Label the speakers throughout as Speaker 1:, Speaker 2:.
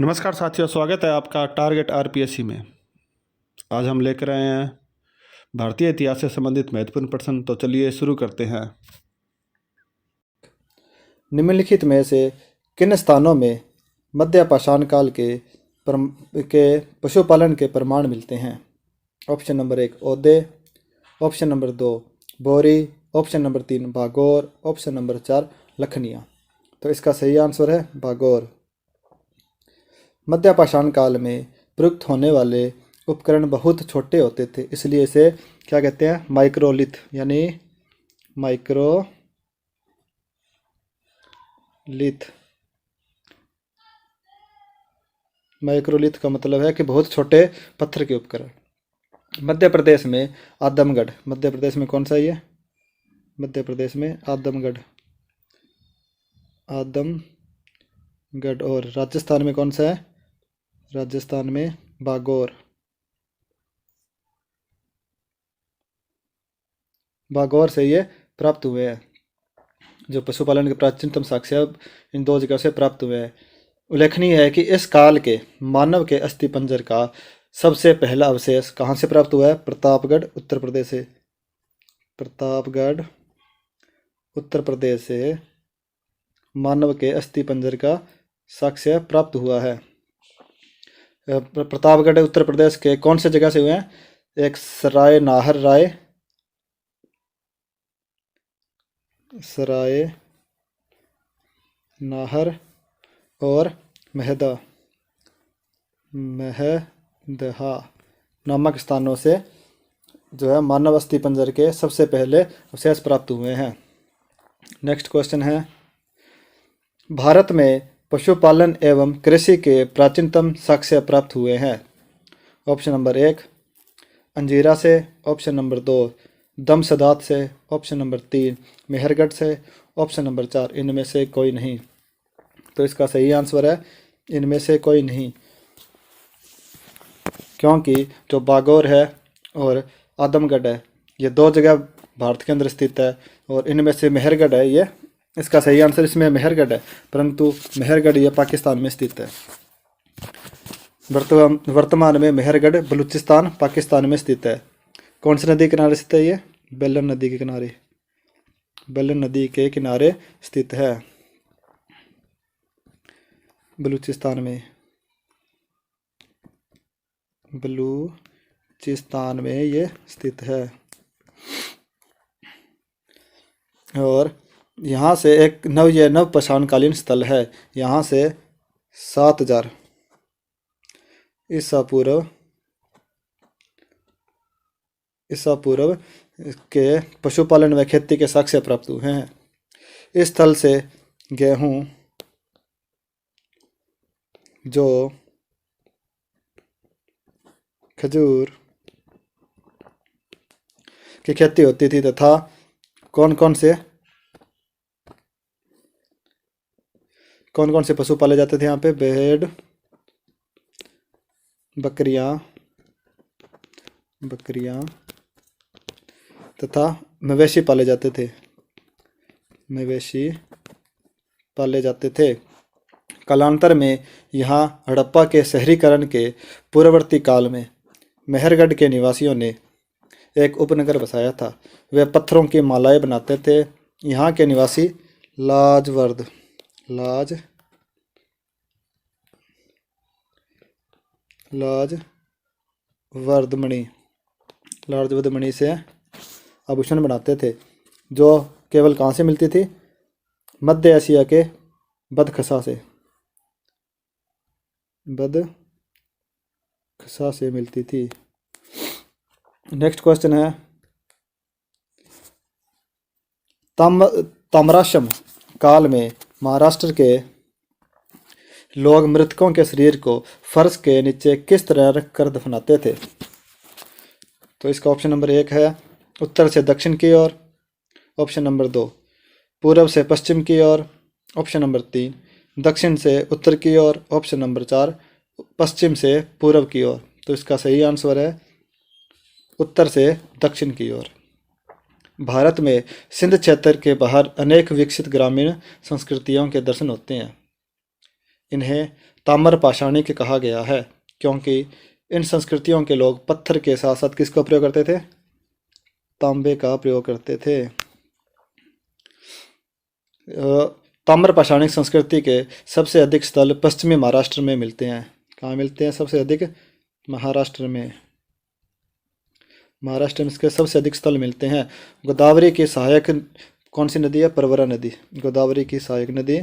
Speaker 1: नमस्कार साथियों, स्वागत है आपका टारगेट आरपीएससी में। आज हम लेकर आए हैं भारतीय इतिहास से संबंधित महत्वपूर्ण प्रश्न। तो चलिए शुरू करते हैं।
Speaker 2: निम्नलिखित में से किन स्थानों में मध्य पाषाण काल के पशुपालन के प्रमाण मिलते हैं? ऑप्शन नंबर 1 औदे, option number 2 Bori, option number 3 Bhagaur, option number 4 Lakhaniya. तो इसका सही आंसर है भागौर। मध्य पाषाण काल में प्रयुक्त होने वाले उपकरण बहुत छोटे होते थे, इसलिए इसे क्या कहते हैं? माइक्रोलिथ, यानी माइक्रोलिथ का मतलब है कि बहुत छोटे पत्थर के उपकरण। मध्य प्रदेश में आदमगढ़, मध्य प्रदेश में कौन सा है ये? मध्य प्रदेश में आदमगढ़। और राजस्थान में कौन सा है? राजस्थान में भागौर। भागौर से ये प्राप्त हुए हैं। जो पशुपालन के प्राचीनतम साक्ष्य इन दो जगह से प्राप्त हुए हैं। उल्लेखनीय है कि इस काल के मानव के अस्थिपंजर का सबसे पहला अवशेष कहाँ से प्राप्त हुआ है? प्रतापगढ़, उत्तर प्रदेश से। प्रतापगढ़, उत्तर प्रदेश से मानव के अस्थिपंजर का साक्ष्य प्राप्त हुआ है। प्रतापगढ़ उत्तर प्रदेश के कौन से जगह से हुए हैं? एक सराय नाहर और महदहा नामक स्थानों से जो है मानव अस्थिपंजर के सबसे पहले अवशेष प्राप्त हुए हैं। नेक्स्ट क्वेश्चन है, भारत में पशुपालन एवं कृषि के प्राचीनतम साक्ष्य प्राप्त हुए हैं। ऑप्शन नंबर 1 अंजीरा से, ऑप्शन नंबर 2 दमसदात से, ऑप्शन नंबर 3 मेहरगढ़ से, ऑप्शन नंबर 4 इनमें से कोई नहीं। तो इसका सही आंसर है इनमें से कोई नहीं, क्योंकि जो भागौर है और आदमगढ़ है ये दो जगह भारत के अंदर स्थित है, और इनमें से मेहरगढ़ है ये, इसका सही आंसर इसमें मेहरगढ़ है, परंतु मेहरगढ़ ये पाकिस्तान में स्थित है। वर्तमान में मेहरगढ़ बलूचिस्तान पाकिस्तान में स्थित है। कौन सी नदी के किनारे स्थित है ये? बेलन नदी के किनारे। बेलन नदी के किनारे स्थित है बलूचिस्तान में ये स्थित है। और यहाँ से एक नव पाषाणकालीन स्थल है। यहाँ से 7000 ईसा पूर्व के पशुपालन व खेती के साक्ष्य प्राप्त हुए हैं। इस स्थल से गेहूं, जौ, खजूर की खेती होती थी, तथा कौन कौन से पशु पाले जाते थे यहाँ पे? भेड़, बकरियां तथा मवेशी पाले जाते थे। कालांतर में यहाँ हड़प्पा के शहरीकरण के पूर्ववर्ती काल में मेहरगढ़ के निवासियों ने एक उपनगर बसाया था। वे पत्थरों की मालाएं बनाते थे। यहाँ के निवासी लाजवर्दमणि से आभूषण बनाते थे, जो केवल कहाँ से मिलती थी? मध्य एशिया के बदखसा से मिलती थी। नेक्स्ट क्वेश्चन है, ताम्राश्रम काल में महाराष्ट्र के लोग मृतकों के शरीर को फर्श के नीचे किस तरह रखकर दफनाते थे? तो इसका ऑप्शन नंबर 1 है उत्तर से दक्षिण की ओर, ऑप्शन नंबर 2 पूर्व से पश्चिम की ओर, ऑप्शन नंबर 3 दक्षिण से उत्तर की ओर, ऑप्शन नंबर 4 पश्चिम से पूर्व की ओर। तो इसका सही आंसर है उत्तर से दक्षिण की ओर। भारत में सिंध क्षेत्र के बाहर अनेक विकसित ग्रामीण संस्कृतियों के दर्शन होते हैं। इन्हें ताम्र पाषाणिक कहा गया है? क्योंकि इन संस्कृतियों के लोग पत्थर के साथ साथ किसका प्रयोग करते थे? तांबे का प्रयोग करते थे। ताम्र पाषाणिक संस्कृति के सबसे अधिक स्थल पश्चिमी महाराष्ट्र में मिलते हैं। कहाँ मिलते हैं सबसे अधिक? महाराष्ट्र में। महाराष्ट्र में इसके सबसे अधिक स्थल मिलते हैं। गोदावरी की सहायक कौन सी नदी है? प्रवरा नदी। गोदावरी की सहायक नदी,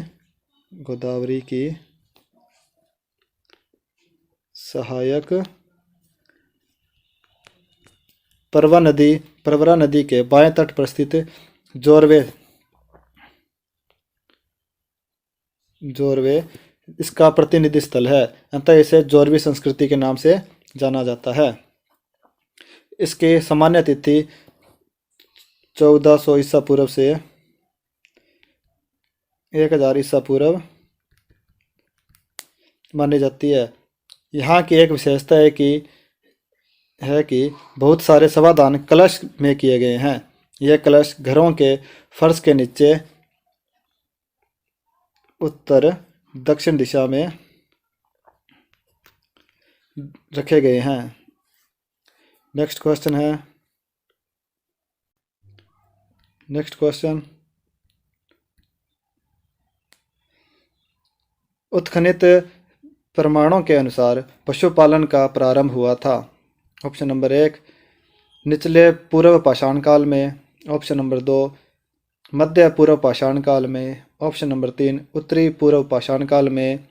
Speaker 2: गोदावरी की सहायक प्रवरा नदी, प्रवरा नदी के बाएं तट पर स्थित जोरवे इसका प्रतिनिधि स्थल है, अतः इसे जोरवी संस्कृति के नाम से जाना जाता है। इसकी सामान्य तिथि 1400 ईसा पूर्व से 1000 ईसा पूर्व मानी जाती है। यहाँ की एक विशेषता है कि बहुत सारे सभादान कलश में किए गए हैं। यह कलश घरों के फर्श के नीचे उत्तर दक्षिण दिशा में रखे गए हैं। नेक्स्ट क्वेश्चन उत्खनित प्रमाणों के अनुसार पशुपालन का प्रारंभ हुआ था। ऑप्शन नंबर 1 निचले पूर्व पाषाण काल में, ऑप्शन नंबर 2 मध्य पूर्व पाषाण काल में, ऑप्शन नंबर 3 उत्तरी पूर्व पाषाण काल में,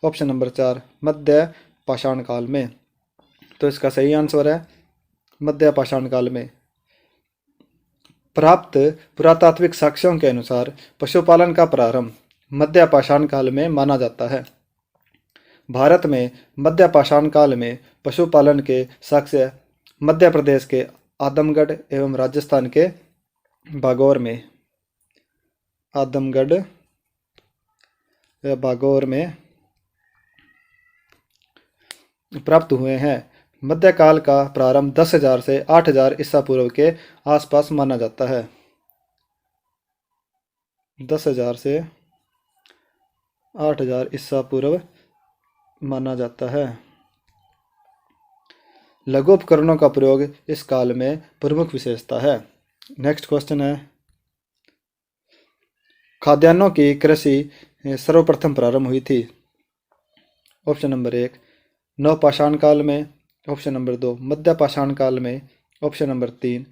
Speaker 2: ऑप्शन नंबर 4 मध्य पाषाण काल में। तो इसका सही आंसर है मध्य पाषाण काल में। प्राप्त पुरातात्विक साक्ष्यों के अनुसार पशुपालन का प्रारंभ मध्य पाषाण काल में माना जाता है। भारत में मध्य पाषाण काल में पशुपालन के साक्ष्य मध्य प्रदेश के आदमगढ़ एवं राजस्थान के बागौर में प्राप्त हुए हैं। मध्यकाल का प्रारंभ 10,000 से 8,000 ईसा पूर्व के आसपास माना जाता है। 10,000 से 8,000 ईसा पूर्व माना जाता है। लघु उपकरणों का प्रयोग इस काल में प्रमुख विशेषता है। नेक्स्ट क्वेश्चन है खाद्यान्नों की कृषि सर्वप्रथम प्रारंभ हुई थी। ऑप्शन नंबर 1 नवपाषाण काल में, ऑप्शन नंबर 2 मध्य पाषाण काल में, ऑप्शन नंबर 3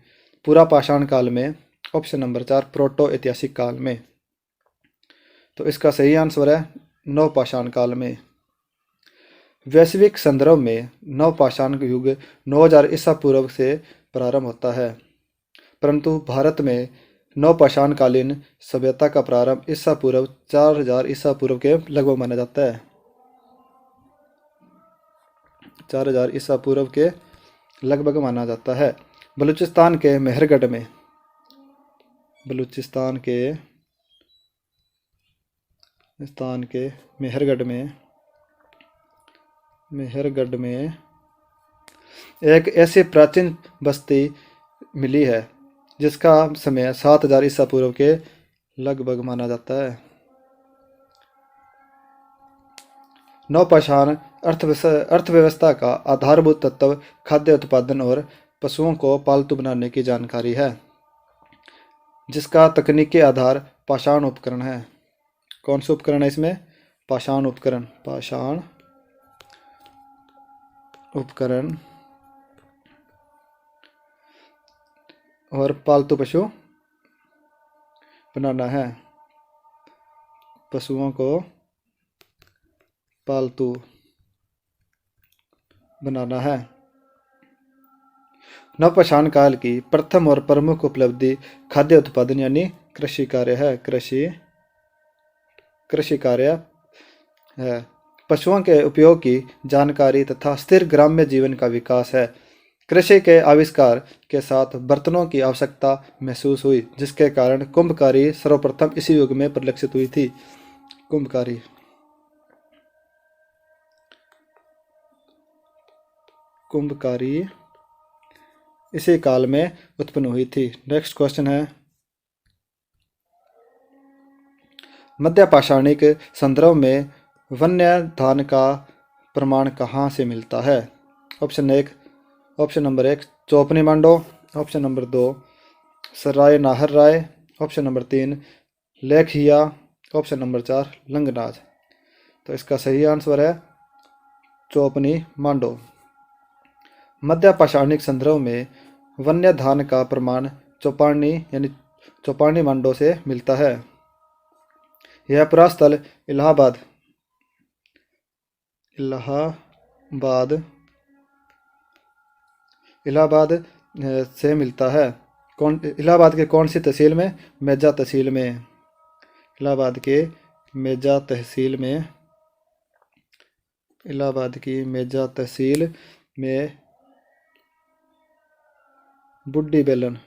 Speaker 2: पूरा पाषाण काल में, ऑप्शन नंबर 4 प्रोटो ऐतिहासिक काल में। तो इसका सही आंसर है नवपाषाण काल में। वैश्विक संदर्भ में नवपाषाण युग 9000 ईसा पूर्व से प्रारंभ होता है, परंतु भारत में नवपाषाणकालीन सभ्यता का प्रारंभ ईसा पूर्व 4000 ईसा पूर्व के लगभग माना जाता है। 4000 ईसा पूर्व के लगभग माना जाता है। बलूचिस्तान के मेहरगढ़ में एक ऐसी प्राचीन बस्ती मिली है जिसका समय 7000 ईसा पूर्व के लगभग माना जाता है। नवपाषाण अर्थव्यवस्था का आधारभूत तत्व खाद्य उत्पादन और पशुओं को पालतू बनाने की जानकारी है, जिसका तकनीकी आधार पाषाण उपकरण है। कौन से उपकरण है इसमें? पाषाण उपकरण और पालतू पशु बनाना है, पशुओं को पालतू बनाना है। नवपाषाण काल की प्रथम और प्रमुख उपलब्धि खाद्य उत्पादन यानी कृषि कार्य है। पशुओं के उपयोग की जानकारी तथा स्थिर ग्राम्य जीवन का विकास है। कृषि के आविष्कार के साथ बर्तनों की आवश्यकता महसूस हुई, जिसके कारण कुंभकारी सर्वप्रथम इसी युग में परिलक्षित हुई थी। कुंभकारी इसी काल में उत्पन्न हुई थी। नेक्स्ट क्वेश्चन है मध्य पाषाणिक संदर्भ में वन्य धान का प्रमाण कहाँ से मिलता है? Option number 1 Chopani Mando, option number 2 Sarai Nahar Rai, option number 3 Lekhahia, option number 4 Langhnaj. तो इसका सही आंसर है चोपनी मांडो। मध्य पाषाणिक संदर्भ में वन्य धान का प्रमाण चौपानी मांडो से मिलता है। यह पुरास्थल इलाहाबाद से मिलता है। इलाहाबाद के कौन सी तहसील में? मेजा तहसील में। इलाहाबाद की मेजा तहसील में बुड्डी बेलन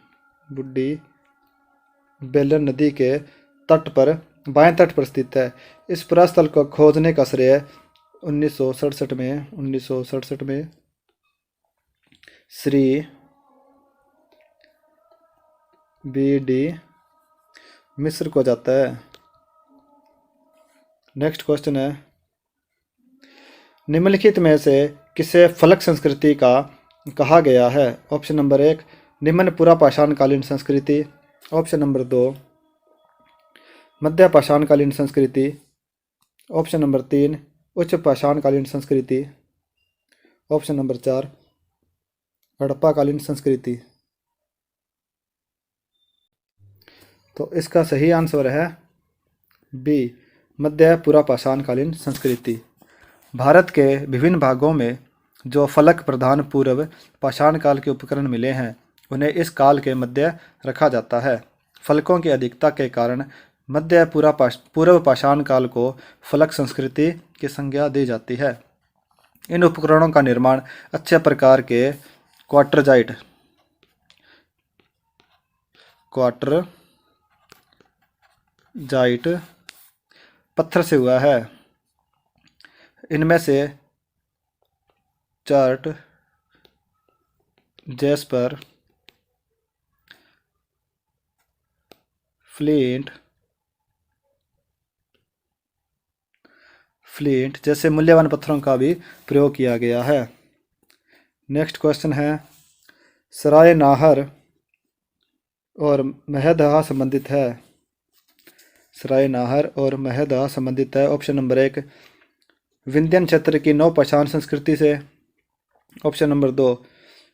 Speaker 2: नदी के बाएं तट पर स्थित है। इस पुरास्थल को खोजने का श्रेय 1967 में श्री B.D. मिस्र को जाता है। नेक्स्ट क्वेश्चन है, निम्नलिखित में से किसे फलक संस्कृति का कहा गया है? ऑप्शन नंबर 1 निम्न पुरा पाषाणकालीन संस्कृति, ऑप्शन नंबर 2 मध्य पाषाणकालीन संस्कृति, ऑप्शन नंबर 3 उच्च पाषाणकालीन संस्कृति, ऑप्शन नंबर 4 हड़प्पाकालीन संस्कृति। तो इसका सही आंसर है बी मध्य पुरा पाषाणकालीन संस्कृति। भारत के विभिन्न भागों में जो फलक प्रधान पूर्व पाषाण काल के उपकरण मिले हैं उन्हें इस काल के मध्य रखा जाता है। फलकों की अधिकता के कारण मध्य पूर्व पाषाण काल को फलक संस्कृति की संज्ञा दी जाती है। इन उपकरणों का निर्माण अच्छे प्रकार के क्वार्टरजाइट पत्थर से हुआ है। इनमें से चार्ट, जेस्पर, फ्लिंट जैसे मूल्यवान पत्थरों का भी प्रयोग किया गया है। नेक्स्ट क्वेश्चन है, सराय नाहर और महदहा संबंधित है। सराय नाहर और महदहा संबंधित है। ऑप्शन नंबर 1 विंध्यन क्षेत्र की नौ पाषाण संस्कृति से, ऑप्शन नंबर 2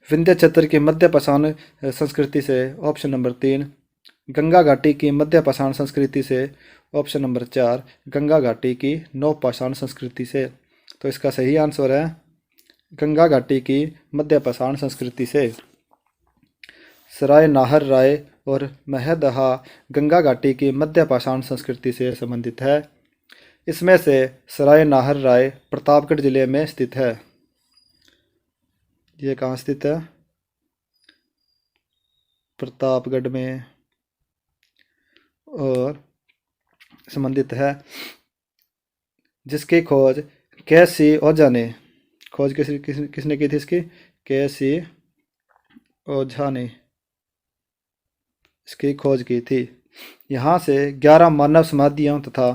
Speaker 2: विंध्य क्षेत्र की मध्य पाषाण संस्कृति से, ऑप्शन नंबर 3 गंगा घाटी की मध्य पाषाण संस्कृति से, ऑप्शन नंबर 4 गंगा घाटी की नौ पाषाण संस्कृति से। तो इसका सही आंसर है गंगा घाटी की मध्य पाषाण संस्कृति से। सराय नाहर राय और महदहा गंगा घाटी की मध्य पाषाण संस्कृति से संबंधित है। इसमें से सराय नाहर राय प्रतापगढ़ जिले में स्थित है। ये कहाँ स्थित है? प्रतापगढ़ में। और संबंधित है जिसकी खोज के.सी. ओझा ने किसने की थी इसकी? के.सी. ओझा ने इसकी खोज की थी। यहाँ से 11 मानव समाधियाँ तथा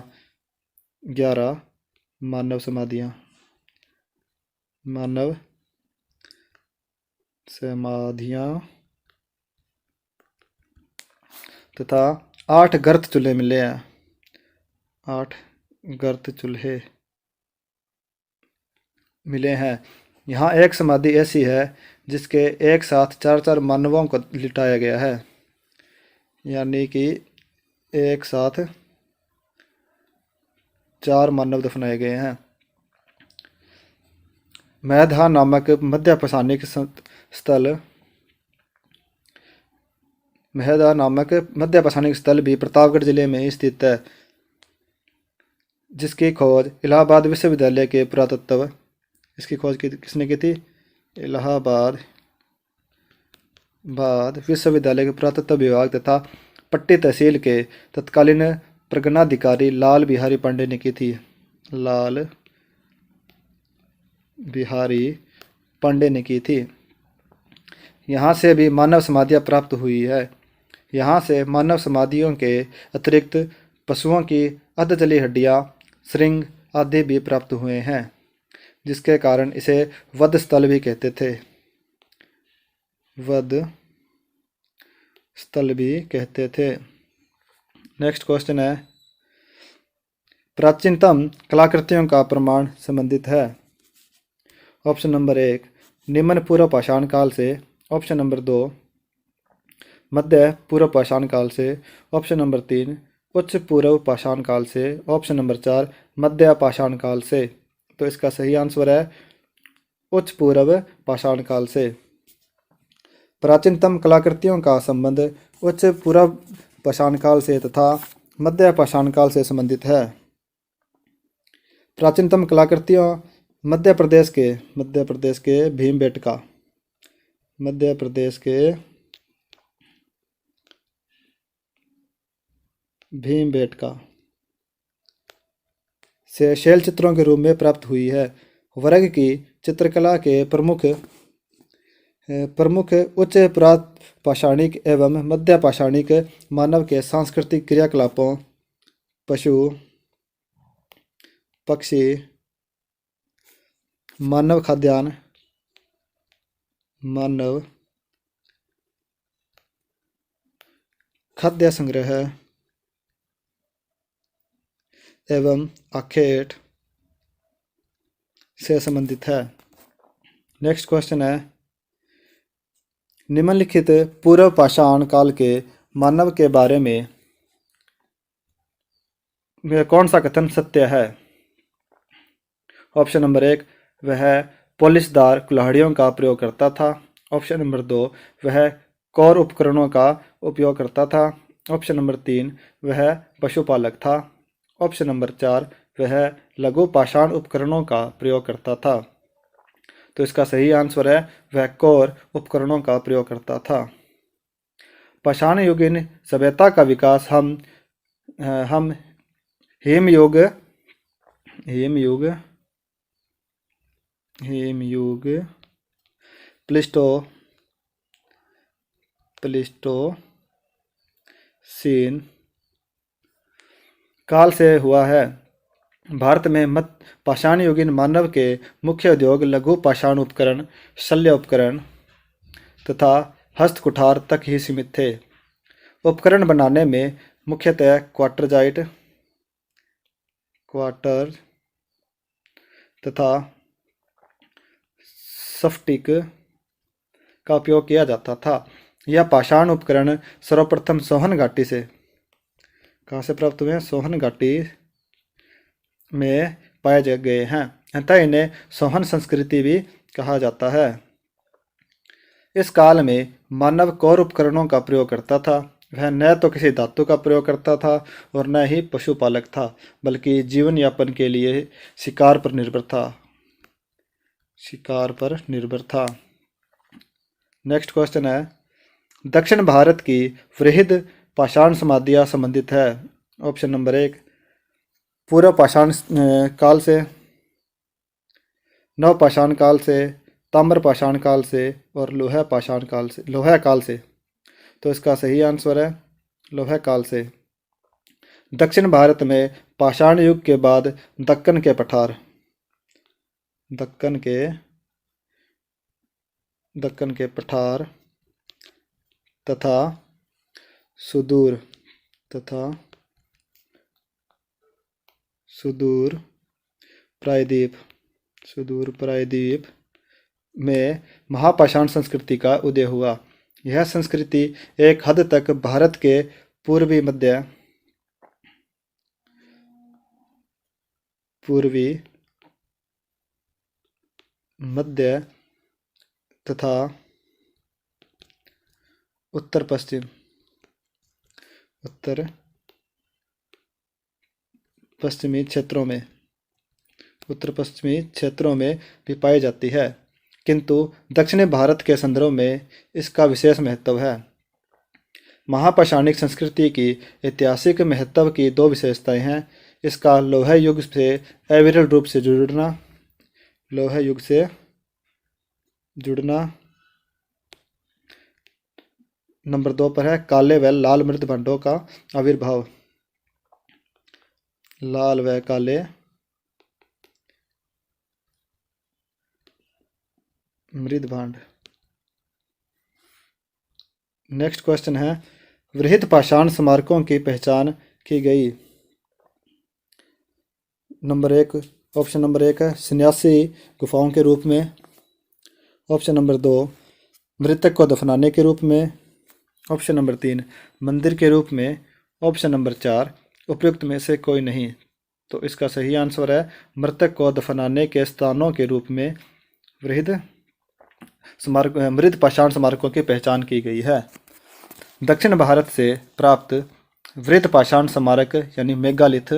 Speaker 2: 8 गर्त चूल्हे मिले हैं। 8 गर्त चूल्हे मिले हैं। यहाँ एक समाधि ऐसी है जिसके एक साथ 4 मानवों को लिटाया गया है, यानी कि एक साथ 4 मानव दफनाए गए हैं। महदहा नामक मध्य पाषाणिक स्थल भी प्रतापगढ़ जिले में स्थित है, जिसकी खोज इलाहाबाद विश्वविद्यालय के पुरातत्व किसने की थी? इलाहाबाद विश्वविद्यालय के पुरातत्व विभाग तथा पट्टी तहसील के तत्कालीन प्रगणाधिकारी लाल बिहारी पांडे ने की थी। लाल बिहारी पांडे ने की थी। यहाँ से भी मानव समाधियाँ प्राप्त हुई है। यहाँ से मानव समाधियों के अतिरिक्त पशुओं की अधजली हड्डियाँ, श्रृंग आदि भी प्राप्त हुए हैं, जिसके कारण इसे वध स्थल भी कहते थे। वध स्थल भी कहते थे। नेक्स्ट क्वेश्चन है, प्राचीनतम कलाकृतियों का प्रमाण संबंधित है। ऑप्शन नंबर 1 निम्न पूर्व पाषाण काल से। ऑप्शन नंबर 2 मध्य पूर्व पाषाण काल से। ऑप्शन नंबर 3 उच्च पूर्व पाषाण काल से। ऑप्शन नंबर 4 मध्य पाषाण काल से। तो इसका सही आंसर है उच्च पूर्व पाषाण काल से। प्राचीनतम कलाकृतियों का संबंध उच्च पूर्व पाषाण काल से तथा मध्य पाषाण काल से संबंधित है। प्राचीनतम कलाकृतियाँ मध्य प्रदेश के भीमबेटका मध्य प्रदेश के भीमबेटका से शैल चित्रों के रूप में प्राप्त हुई है। वर्ग की चित्रकला के प्रमुख उच्च पाषाणिक एवं मध्य पाषाणिक मानव के सांस्कृतिक क्रियाकलापों, पशु पक्षी, मानव खाद्यान्न, मानव खाद्य संग्रह एवं आखेट से संबंधित है। नेक्स्ट क्वेश्चन है, निम्नलिखित पूर्व पाषाण काल के मानव के बारे में कौन सा कथन सत्य है। ऑप्शन नंबर 1 वह पॉलिशदार कुल्हाड़ियों का प्रयोग करता था। ऑप्शन नंबर 2 वह कौर उपकरणों का उपयोग करता था। ऑप्शन नंबर 3 वह पशुपालक था। ऑप्शन नंबर 4 वह लघु पाषाण उपकरणों का प्रयोग करता था। तो इसका सही आंसर है वह कौर उपकरणों का प्रयोग करता था। पाषाण युगीन सभ्यता का विकास हम हेमयुग प्लीस्टोसीन काल से हुआ है। भारत में मध्य पाषाण युगीन मानव के मुख्य उद्योग लघु पाषाण उपकरण, शल्य उपकरण तथा हस्तकुठार तक ही सीमित थे। उपकरण बनाने में मुख्यतः क्वार्टरजाइट तथा स्फटिक का उपयोग किया जाता था। यह पाषाण उपकरण सर्वप्रथम सोहन घाटी से कहाँ से प्राप्त हुए हैं? सोहन घाटी में पाए गए हैं, अतः इन्हें सोहन संस्कृति भी कहा जाता है। इस काल में मानव कौर उपकरणों का प्रयोग करता था। वह न तो किसी धातु का प्रयोग करता था और न ही पशुपालक था, बल्कि जीवन यापन के लिए शिकार पर निर्भर था। नेक्स्ट क्वेश्चन है, दक्षिण भारत की वृहद पाषाण समाधियाँ संबंधित है। ऑप्शन नंबर 1 पूर्व पाषाण काल से, नव पाषाण काल से, ताम्र पाषाण काल से और लोहा काल से। तो इसका सही आंसर है लोहा काल से। दक्षिण भारत में पाषाण युग के बाद दक्कन के पठार तथा सुदूर प्रायद्वीप में महापाषाण संस्कृति का उदय हुआ। यह संस्कृति एक हद तक भारत के पूर्वी मध्य तथा उत्तर पश्चिमी क्षेत्रों में भी पाई जाती है, किंतु दक्षिणी भारत के संदर्भ में इसका विशेष महत्व है। महापाषाणिक संस्कृति की ऐतिहासिक महत्व की दो विशेषताएं हैं। इसका लौह युग से अविरल रूप से जुड़ना, नंबर 2 पर है काले व लाल मृत भांडों का आविर्भाव। लाल व काले मृद भांड। नेक्स्ट क्वेश्चन है, वृहद पाषाण स्मारकों की पहचान की गई। ऑप्शन नंबर एक है सन्यासी गुफाओं के रूप में। ऑप्शन नंबर 2 मृतक को दफनाने के रूप में। ऑप्शन नंबर 3 मंदिर के रूप में। ऑप्शन नंबर 4 उपयुक्त में से कोई नहीं। तो इसका सही आंसर है मृतक को दफनाने के स्थानों के रूप में मृद पाषाण स्मारकों की पहचान की गई है। दक्षिण भारत से प्राप्त वृहद पाषाण स्मारक यानी मेगालिथ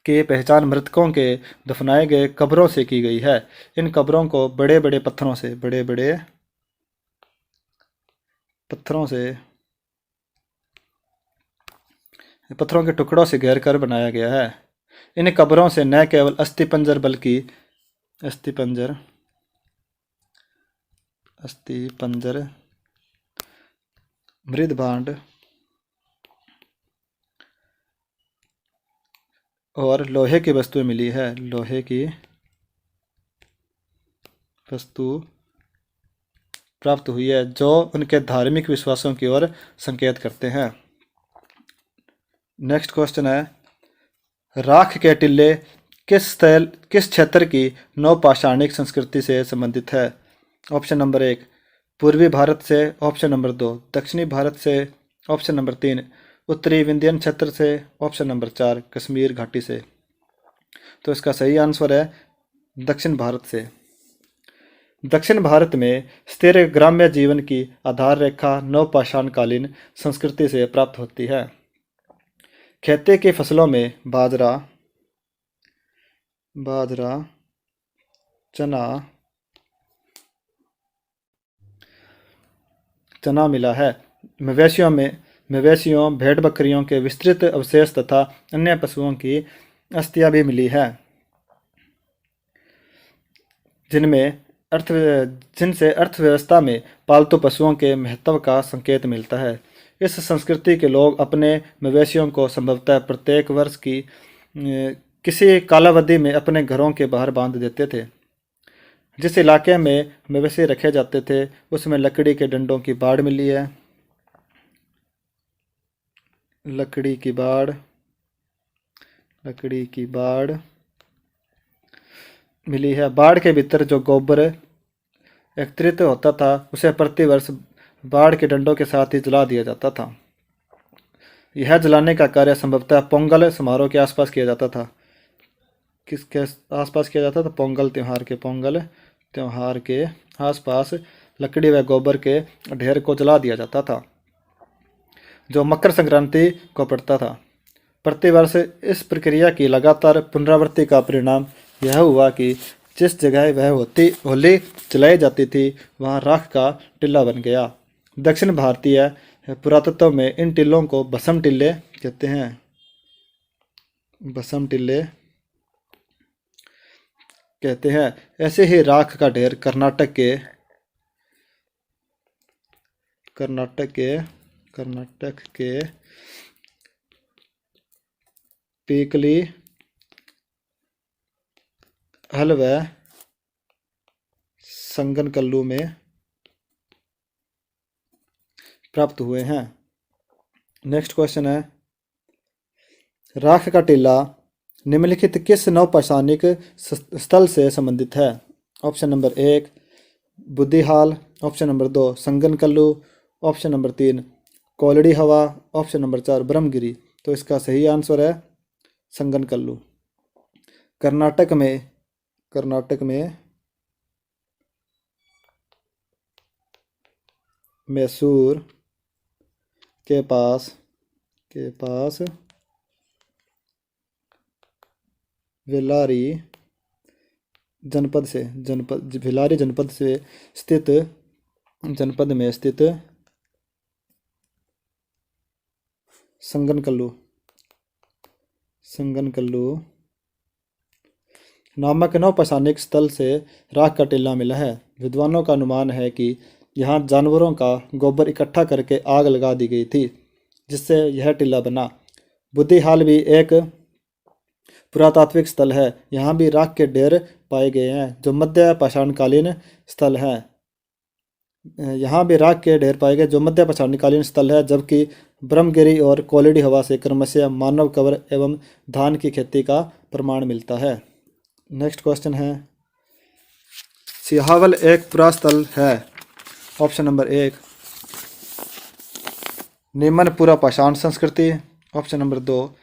Speaker 2: की पहचान मृतकों के दफनाए गए कब्रों से की गई है। इन कब्रों को बड़े बड़े पत्थरों के टुकड़ों से घेर कर बनाया गया है। इन कब्रों से न केवल अस्थिपंजर बल्कि मृद भांड और लोहे की वस्तुएं मिली है। लोहे की वस्तु प्राप्त हुई है जो उनके धार्मिक विश्वासों की ओर संकेत करते हैं। नेक्स्ट क्वेश्चन है, राख के टिल्ले किस क्षेत्र की नवपाषाणिक संस्कृति से संबंधित है। ऑप्शन नंबर 1 पूर्वी भारत से। ऑप्शन नंबर 2 दक्षिणी भारत से। ऑप्शन नंबर 3 उत्तरी विंध्यन क्षेत्र से। ऑप्शन नंबर 4 कश्मीर घाटी से। तो इसका सही आंसर है दक्षिण भारत से। दक्षिण भारत में स्थिर ग्राम्य जीवन की आधार रेखा नवपाषाणकालीन संस्कृति से प्राप्त होती है। खेती की फसलों में बाजरा, चना मिला है। मवेशियों भेड़ बकरियों के विस्तृत अवशेष तथा अन्य पशुओं की अस्थियां भी मिली है जिनसे अर्थव्यवस्था में पालतू पशुओं के महत्व का संकेत मिलता है। इस संस्कृति के लोग अपने मवेशियों को संभवतः प्रत्येक वर्ष की किसी कालावधि में अपने घरों के बाहर बांध देते थे। जिस इलाके में मवेशी रखे जाते थे उसमें लकड़ी के डंडों की बाड़ मिली है। लकड़ी की बाड़ मिली है। बाड़ के भीतर जो गोबर एकत्रित होता था उसे प्रतिवर्ष बाड़ के डंडों के साथ ही जला दिया जाता था। यह जलाने का कार्य संभवतः पोंगल समारोह के आसपास किया जाता था। किसके आसपास किया जाता था? पोंगल त्योहार के आसपास लकड़ी व गोबर के ढेर को जला दिया जाता था जो मकर संक्रांति को पड़ता था। प्रतिवर्ष इस प्रक्रिया की लगातार पुनरावृत्ति का परिणाम यह हुआ कि जिस जगह वह होली जलाई जाती थी वहाँ राख का टिल्ला बन गया। दक्षिण भारतीय पुरातत्व में इन टिल्लों को भस्म टिल्ले कहते हैं। ऐसे ही राख का ढेर कर्नाटक के पीकली हल व संगनकल्लू में प्राप्त हुए हैं। नेक्स्ट क्वेश्चन है, राख का टिल्ला निम्नलिखित किस नवपाषाणिक स्थल से संबंधित है। Option number 1 Budihal. Option number 2 Sanganakallu. Option number 3 Koldihwa. Option number 4 Brahmagiri. तो इसका सही आंसर है संगनकल्लू। कर्नाटक में मैसूर के पास भिलारी जनपद में स्थित संगनकल्लू नामक नवपाषाणिक स्थल से राख का टिल्ला मिला है। विद्वानों का अनुमान है कि यहाँ जानवरों का गोबर इकट्ठा करके आग लगा दी गई थी जिससे यह टिल्ला बना। बुद्धिहाल भी एक पुरातात्विक स्थल है। यहाँ भी राख के ढेर पाए गए हैं, जो मध्य पाषाणकालीन स्थल है। यहाँ भी राख के ढेर पाए गए जो मध्य पाषाणकालीन स्थल है, जबकि ब्रह्मगिरी और कोलिडी हवा से क्रमशः मानव कब्र एवं धान की खेती का प्रमाण मिलता है। नेक्स्ट क्वेश्चन है, सिहावल एक पुरास्थल है। ऑप्शन नंबर 1 निम्न पूर्व पाषाण संस्कृति। ऑप्शन नंबर 2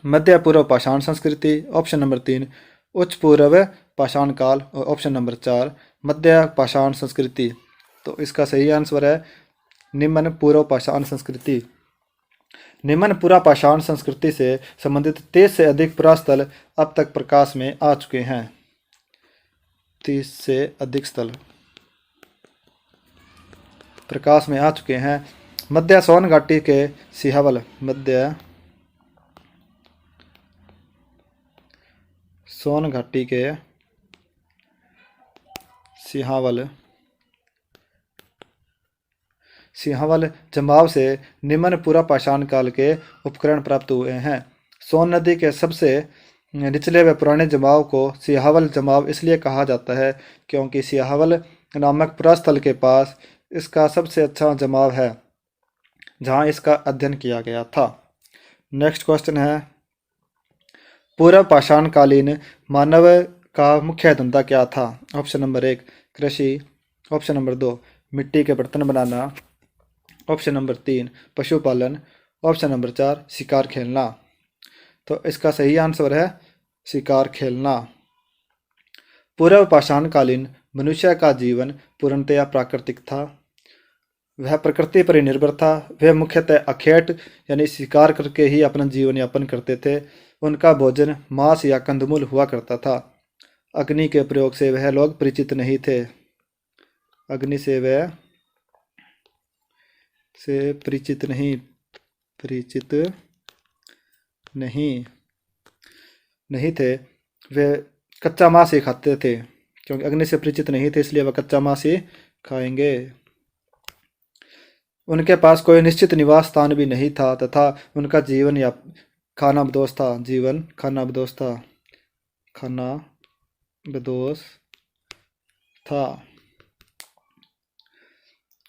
Speaker 2: मध्य पूर्व पाषाण संस्कृति। ऑप्शन नंबर 3 उच्च पूर्व पाषाण काल। और ऑप्शन नंबर 4 मध्य पाषाण संस्कृति। तो इसका सही आंसर है निम्न पूर्व पाषाण संस्कृति। निम्न पूर्व पाषाण संस्कृति से संबंधित 30 से अधिक पुरास्थल अब तक प्रकाश में आ चुके हैं। 30 से अधिक स्थल प्रकाश में आ चुके हैं। मध्य सोन घाटी के सिहावल, मध्य सोन घाटी के सिहावल जमाव से निम्न पूर्व पाषाण काल के उपकरण प्राप्त हुए हैं। सोन नदी के सबसे निचले व पुराने जमाव को सिहावल जमाव इसलिए कहा जाता है क्योंकि सिहावल नामक पुरास्थल के पास इसका सबसे अच्छा जमाव है, जहां इसका अध्ययन किया गया था। नेक्स्ट क्वेश्चन है, पूर्व पाषाणकालीन मानव का मुख्य धंधा क्या था। ऑप्शन नंबर 1 कृषि। ऑप्शन नंबर 2 मिट्टी के बर्तन बनाना। ऑप्शन नंबर 3 पशुपालन। ऑप्शन नंबर 4 शिकार खेलना। तो इसका सही आंसर है शिकार खेलना। पूर्व पाषाणकालीन मनुष्य का जीवन पूर्णतया प्राकृतिक था। वह प्रकृति पर ही निर्भर था। वह मुख्यतः अखेट यानी शिकार करके ही अपना जीवन यापन करते थे। उनका भोजन मांस या कंदमूल हुआ करता था। अग्नि के प्रयोग से वह लोग परिचित नहीं थे। अग्नि से वह परिचित नहीं थे। वे कच्चा मांस ही खाते थे, क्योंकि अग्नि से परिचित नहीं थे इसलिए वह कच्चा मांस ही खाएंगे। उनके पास कोई निश्चित निवास स्थान भी नहीं था तथा उनका जीवन या खाना बदोश था।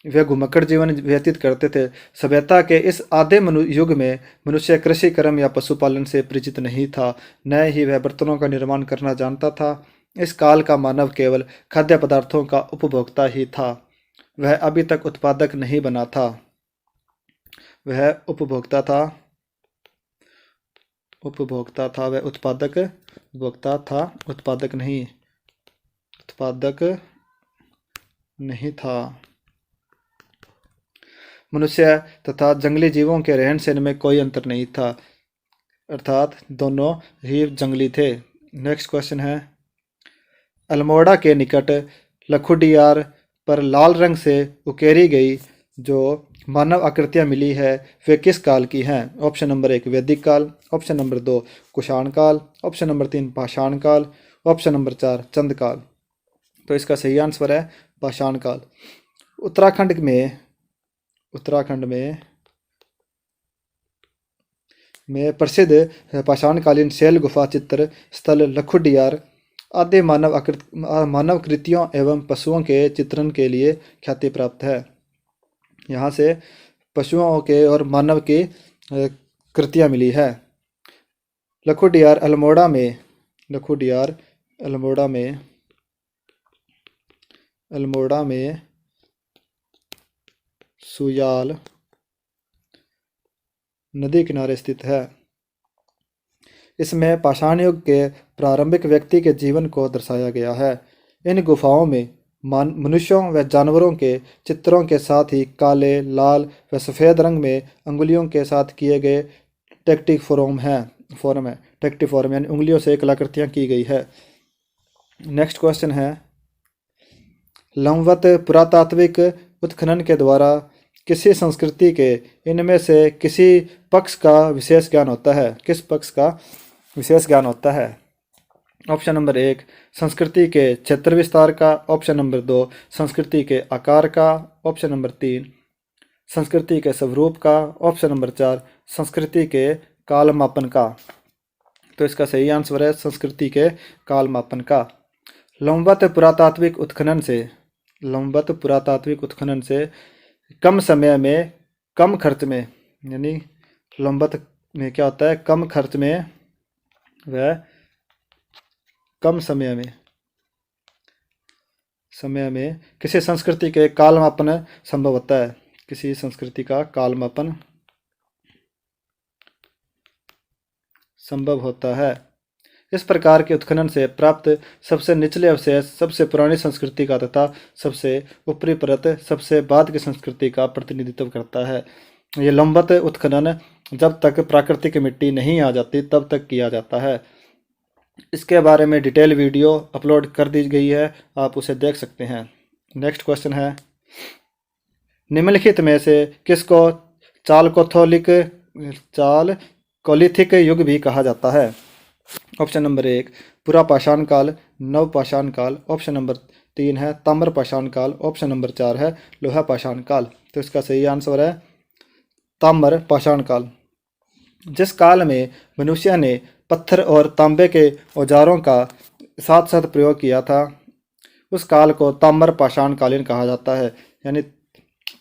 Speaker 2: वे घुमक्कड़ जीवन व्यतीत करते थे। सभ्यता के इस आधे युग में मनुष्य कृषि कर्म या पशुपालन से परिचित नहीं था, न ही वह बर्तनों का निर्माण करना जानता था। इस काल का मानव केवल खाद्य पदार्थों का उपभोक्ता ही था। वह अभी तक उत्पादक नहीं बना था। वह उपभोक्ता था। वह उत्पादक नहीं था। मनुष्य तथा जंगली जीवों के रहन सहन में कोई अंतर नहीं था, अर्थात दोनों ही जंगली थे। नेक्स्ट क्वेश्चन है, अल्मोड़ा के निकट लखुडियार पर लाल रंग से उकेरी गई जो मानव आकृतियां मिली है वे किस काल की हैं। ऑप्शन नंबर 1 वैदिक काल। ऑप्शन नंबर 2 कुषाण काल। ऑप्शन नंबर 3 पाषाण काल। ऑप्शन नंबर 4 चंद काल। तो इसका सही आंसर है पाषाण काल। उत्तराखंड में प्रसिद्ध पाषाणकालीन शैल गुफा चित्र स्थल लखुडियार आदि मानव कृतियों एवं पशुओं के चित्रण के लिए ख्याति प्राप्त है। यहाँ से पशुओं के और मानव की कृतियाँ मिली है। लखुडियार अल्मोड़ा में सुयाल नदी किनारे स्थित है। इसमें पाषाण युग के प्रारंभिक व्यक्ति के जीवन को दर्शाया गया है। इन गुफाओं में मनुष्यों व जानवरों के चित्रों के साथ ही काले, लाल व सफ़ेद रंग में अंगुलियों के साथ किए गए टेक्टिफोर्म यानी उंगलियों से कलाकृतियाँ की गई है। नेक्स्ट क्वेश्चन है, लंबवत पुरातात्विक उत्खनन के द्वारा किसी संस्कृति के इनमें से किसी पक्ष का विशेष ज्ञान होता है। किस पक्ष का विशेष ज्ञान होता है। ऑप्शन नंबर 1 संस्कृति के क्षेत्र विस्तार का। ऑप्शन नंबर 2 संस्कृति के आकार का। ऑप्शन नंबर 3 संस्कृति के स्वरूप का। ऑप्शन नंबर 4 संस्कृति के काल मापन का। तो इसका सही आंसर है संस्कृति के काल मापन का। लंबवत पुरातात्विक उत्खनन से कम समय में कम खर्च में, यानी लंबवत में क्या होता है, कम खर्च में व कम समय में किसी संस्कृति के कालमापन संभव होता है। किसी संस्कृति का कालमापन संभव होता है। इस प्रकार के उत्खनन से प्राप्त सबसे निचले अवशेष सबसे पुरानी संस्कृति का तथा सबसे ऊपरी परत सबसे बाद की संस्कृति का प्रतिनिधित्व करता है। ये लंबवत उत्खनन जब तक प्राकृतिक मिट्टी नहीं आ जाती तब तक किया जाता है। इसके बारे में डिटेल वीडियो अपलोड कर दी गई है, आप उसे देख सकते हैं। नेक्स्ट क्वेश्चन है, निम्नलिखित में से किसको चालकोलिथिक युग भी कहा जाता है? ऑप्शन नंबर 1 पुरापाषाण काल, नवपाषाण काल। ऑप्शन नंबर 3 है ताम्रपाषाण काल। ऑप्शन नंबर 4 है लोहापाषाण काल। तो इसका सही आंसर है ताम्रपाषाण काल। जिस काल में मनुष्य ने पत्थर और तांबे के औजारों का साथ साथ प्रयोग किया था उस काल को ताम्रपाषाण कालीन कहा जाता है। यानी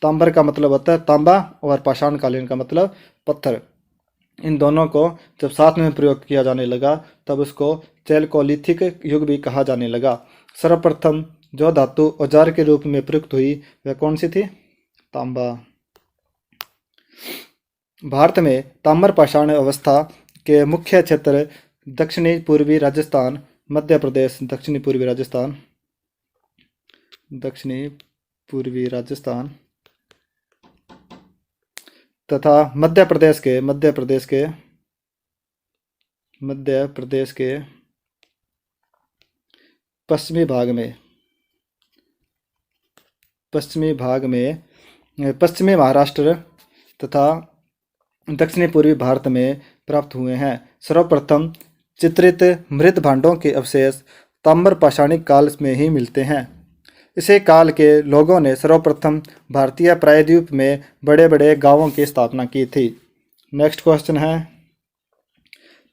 Speaker 2: ताम्बर का मतलब होता है तांबा और पाषाण कालीन का मतलब पत्थर। इन दोनों को जब साथ में प्रयोग किया जाने लगा तब उसको चैलकोलिथिक युग भी कहा जाने लगा। सर्वप्रथम जो धातु औजार के रूप में प्रयुक्त हुई वह कौन सी थी? तांबा। भारत में ताम्रपाषाण अवस्था के मुख्य क्षेत्र दक्षिणी पूर्वी राजस्थान, मध्य प्रदेश, दक्षिणी पूर्वी राजस्थान तथा मध्य प्रदेश के पश्चिमी भाग में पश्चिमी महाराष्ट्र तथा दक्षिणी पूर्वी भारत में प्राप्त हुए हैं। सर्वप्रथम चित्रित मृत भांडों के अवशेष ताम्रपाषाणिक काल में ही मिलते हैं। इसी काल के लोगों ने सर्वप्रथम भारतीय प्रायद्वीप में बड़े बड़े गांवों की स्थापना की थी। नेक्स्ट क्वेश्चन है,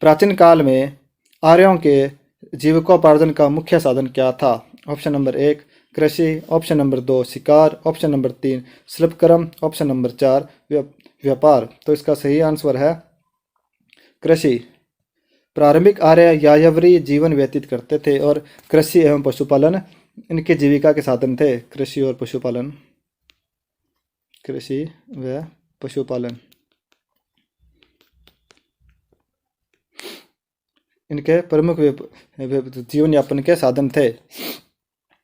Speaker 2: प्राचीन काल में आर्यों के जीविकोपार्जन का मुख्य साधन क्या था? ऑप्शन नंबर 1 कृषि। ऑप्शन नंबर 2 शिकार। Option number 3 शिल्पकर्म। ऑप्शन नंबर 4 व्यापार। तो इसका सही आंसर है कृषि। प्रारंभिक आर्य यायावरी जीवन व्यतीत करते थे और कृषि एवं पशुपालन इनके जीविका के साधन थे। कृषि व पशुपालन इनके प्रमुख जीवन यापन के साधन थे।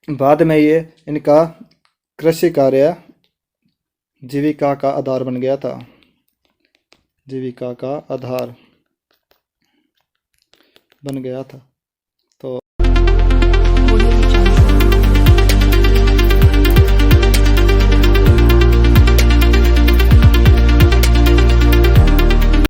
Speaker 2: बाद में ये इनका कृषि कार्य जीविका का आधार बन गया था।